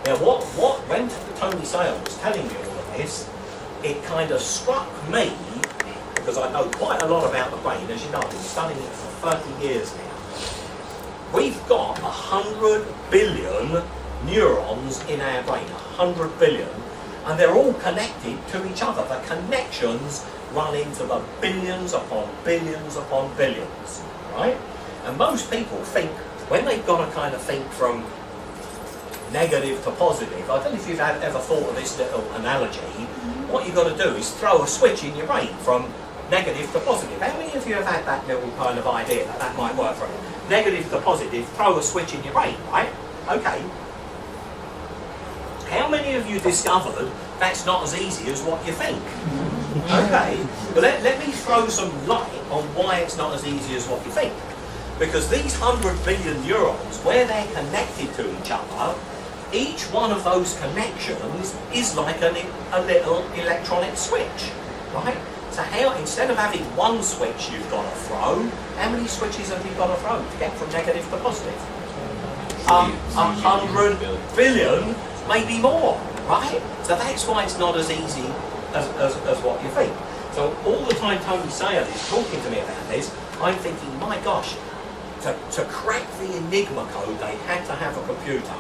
Now when Tony Sale was telling me all of this, it kind of struck me, because I know quite a lot about the brain. As you know, I've been studying it for 30 years now. We've got 100 billion neurons in our brain, 100 billion, and they're all connected to each other. The connections run into the billions upon billions upon billions, right? And most people think, when they've got to kind of think from negative to positive, I don't know if you've ever thought of this little analogy, what you've got to do is throw a switch in your brain from negative to positive. How many of you have had that little kind of idea that that might work for you? Negative to positive, throw a switch in your brain, right? Okay. How many of you discovered that's not as easy as what you think? Okay. But let me throw some light on why it's not as easy as what you think. Because these 100 billion neurons, where they're connected to each other, each one of those connections is like a little electronic switch, right? So how, instead of having one switch you've got to throw, how many switches have you got to throw to get from negative to positive? 100 billion, maybe more, right? So that's why it's not as easy as what you think. So all the time Tony Sale is talking to me about this, I'm thinking, my gosh, to crack the Enigma code, they had to have a computer.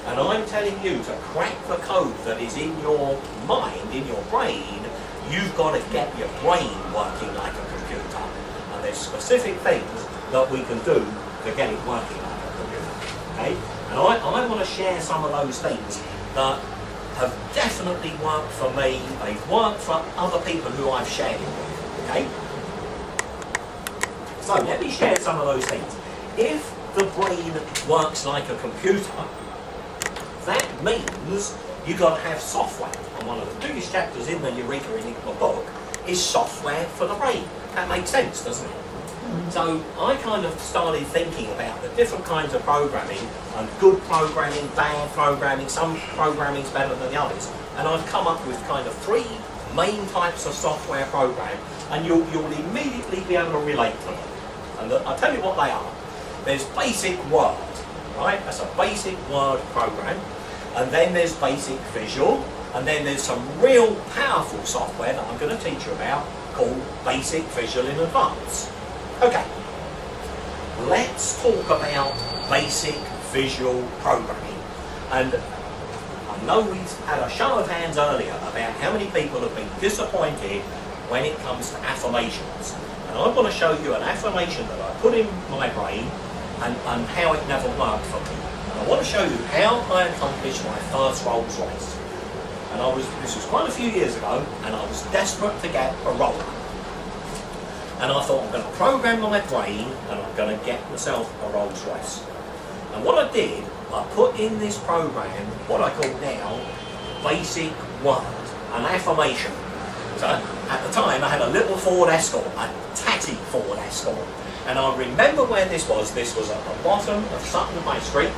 And I'm telling you, to crack the code that is in your mind, in your brain, you've got to get your brain working like a computer. And there's specific things that we can do to get it working like a computer. Okay? And I want to share some of those things that have definitely worked for me. They've worked for other people who I've shared it with. Okay? So let me share some of those things. If the brain works like a computer, that means you've got to have software. And one of the biggest chapters in the Eureka Enigma book is software for the brain. That makes sense, doesn't it? So I kind of started thinking about the different kinds of programming, and good programming, bad programming, some programming's better than the others. And I've come up with kind of 3 main types of software program, and you'll immediately be able to relate to them. And I'll tell you what they are. There's basic Word, right? That's a basic Word program. And then there's basic visual, and then there's some real powerful software that I'm going to teach you about called Basic Visual in Advance. Okay, let's talk about basic visual programming. And I know we've had a show of hands earlier about how many people have been disappointed when it comes to affirmations. And I want to show you an affirmation that I put in my brain and how it never worked for me. I want to show you how I accomplished my first Rolls Royce. And this was quite a few years ago, and I was desperate to get a roller. And I thought, I'm going to program my brain, and I'm going to get myself a Rolls Royce. And what I did, I put in this program what I call now basic Word, an affirmation. So at the time, I had a little Ford Escort, a tatty Ford Escort. And I remember when this was at the bottom of Sutton High Street.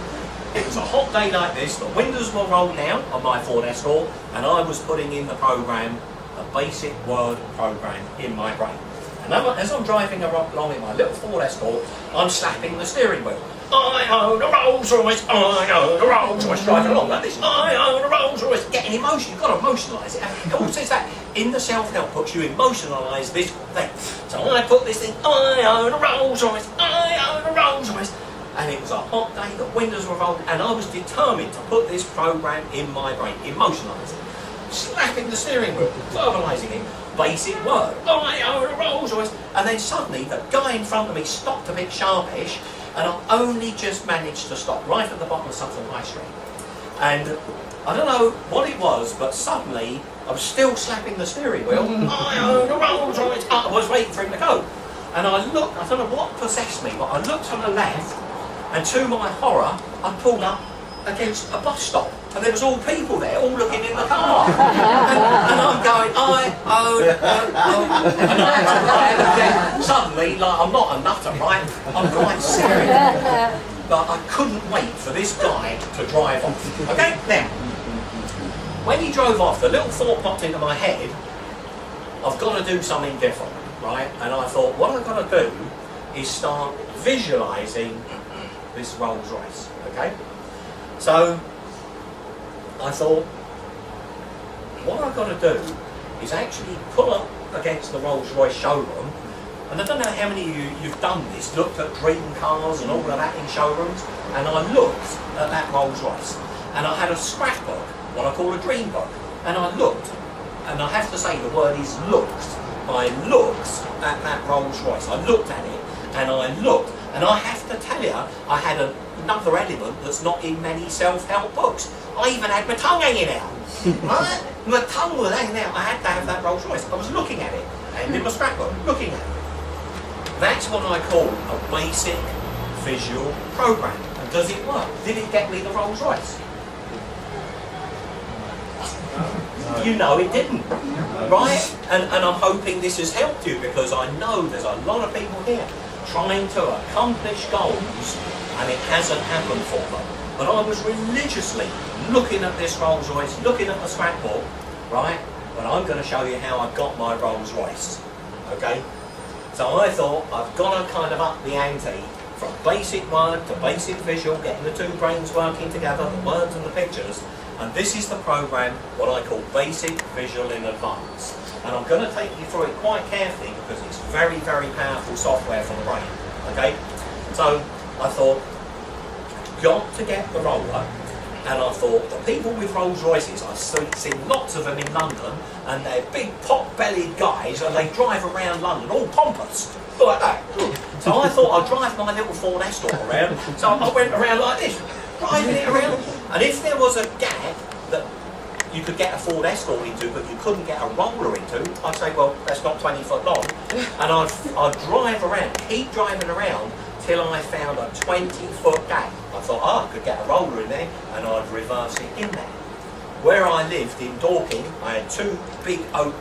It was a hot day like this, the windows were rolled down on my Ford Escort, and I was putting in the program, the basic Word program in my brain. And as I'm driving along in my little Ford Escort, I'm slapping the steering wheel. I own a Rolls Royce, I own a Rolls Royce, driving along like this, I own a Rolls Royce, getting emotion, you've got to emotionalise it. It all says that in the self-help books, you emotionalise this thing. So I put this thing, I own a Rolls Royce, I own a Rolls Royce. And it was a hot day, the windows were rolled, and I was determined to put this program in my brain, emotionalise it. Slapping the steering wheel, verbalising it, basic Word, I own a Rolls Royce. And then suddenly the guy in front of me stopped a bit sharpish, and I only just managed to stop right at the bottom of Sutton High Street. And I don't know what it was, but suddenly I was still slapping the steering wheel, I own a Rolls Royce. I was waiting for him to go. And I looked, I don't know what possessed me, but I looked to the left, and to my horror, I pulled up against a bus stop, and there was all people there, all looking in the car. and I'm going, and I had to suddenly, like, I'm not a nutter, right? I'm quite serious. But I couldn't wait for this guy to drive off. Okay, now, when he drove off, the little thought popped into my head, I've got to do something different, right? And I thought, what I've got to do is start visualising this Rolls Royce, okay? So I thought, what I've got to do is actually pull up against the Rolls-Royce showroom, and I don't know how many of you've done this, looked at dream cars and all of that in showrooms, and I looked at that Rolls-Royce, and I had a scrapbook, what I call a dream book, and I looked, and I have to say the word is looked. I looked at that Rolls-Royce, I looked at it, and I looked, and I have to tell you, I had another element that's not in many self-help books. I even had my tongue hanging out. Right? My tongue was hanging out. I had to have that Rolls Royce. I was looking at it, and in my scrapbook, looking at it. That's what I call a basic visual program. And does it work? Did it get me the Rolls Royce? You know it didn't, right? And I'm hoping this has helped you, because I know there's a lot of people here trying to accomplish goals, and it hasn't happened for them. But I was religiously looking at this Rolls Royce, looking at the scrapbook, right? But I'm going to show you how I got my Rolls Royce, okay? So I thought I've got to kind of up the ante from basic word to basic visual, getting the two brains working together, the words and the pictures. And this is the program, what I call Basic Visual in Advance. And I'm going to take you through it quite carefully, because it's very, very powerful software for the brain, okay? So I thought, got to get the roller, and I thought, the people with Rolls Royces, I've seen lots of them in London, and they're big pot-bellied guys, and they drive around London, all pompous, like that. So I thought I'd drive my little Ford Escort around, so I went around like this, driving it around, and if there was a gap that you could get a Ford Escort into, but you couldn't get a roller into, I'd say, well, that's not 20 foot long, and I'd drive around, keep driving around, till I found a 20-foot gap. I thought, I could get a roller in there, and I'd reverse it in there. Where I lived in Dorking, I had two big oak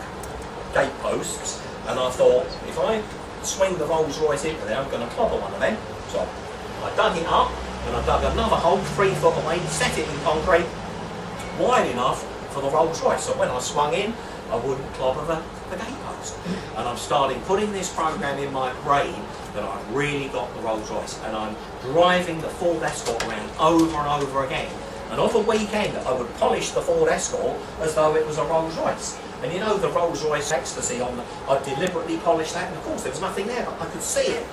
gate posts, and I thought, if I swing the Rolls Royce into there, I'm going to clobber one of them. So I dug it up, and I dug another hole 3 foot away, set it in concrete, wide enough for the Rolls Royce. So when I swung in, I wouldn't clobber the gate post. And I'm starting putting this program in my brain that I've really got the Rolls Royce, and I'm driving the Ford Escort around over and over again. And of a weekend, I would polish the Ford Escort as though it was a Rolls Royce. And you know the Rolls Royce ecstasy on I deliberately polished that, and of course there was nothing there, but I could see it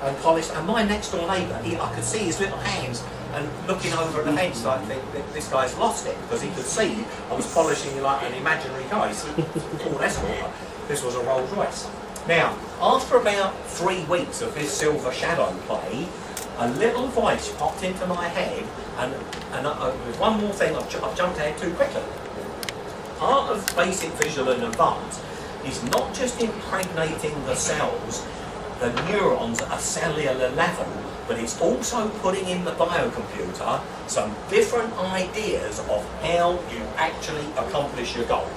and polished. And my next door neighbour, I could see his little hands and looking over at the fence like this guy's lost it, because he could see I was polishing like an imaginary car. He said, Ford Escort, this was a Rolls Royce. Now, after about 3 weeks of this silver shadow play, a little voice popped into my head, and with one more thing, I've jumped ahead too quickly. Part of basic visual in advance is not just impregnating the cells, the neurons at a cellular level, but it's also putting in the biocomputer some different ideas of how you actually accomplish your goal,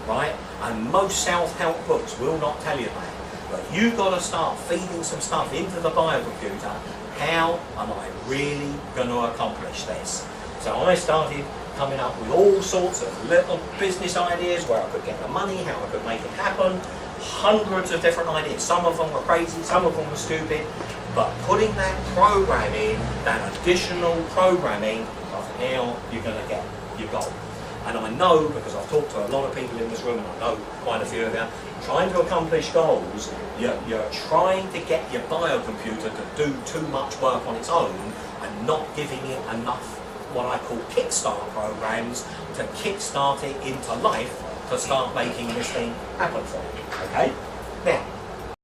right? And most self-help books will not tell you that. But you've got to start feeding some stuff into the biocomputer. How am I really going to accomplish this? So I started coming up with all sorts of little business ideas, where I could get the money, how I could make it happen, hundreds of different ideas. Some of them were crazy, some of them were stupid, but putting that program in, that additional programming of how you're going to get your goal. And I know, because I've talked to a lot of people in this room, and I know quite a few of you, trying to accomplish goals, you're trying to get your biocomputer to do too much work on its own, and not giving it enough what I call kickstart programs to kickstart it into life to start making this thing happen for you. Okay? Now,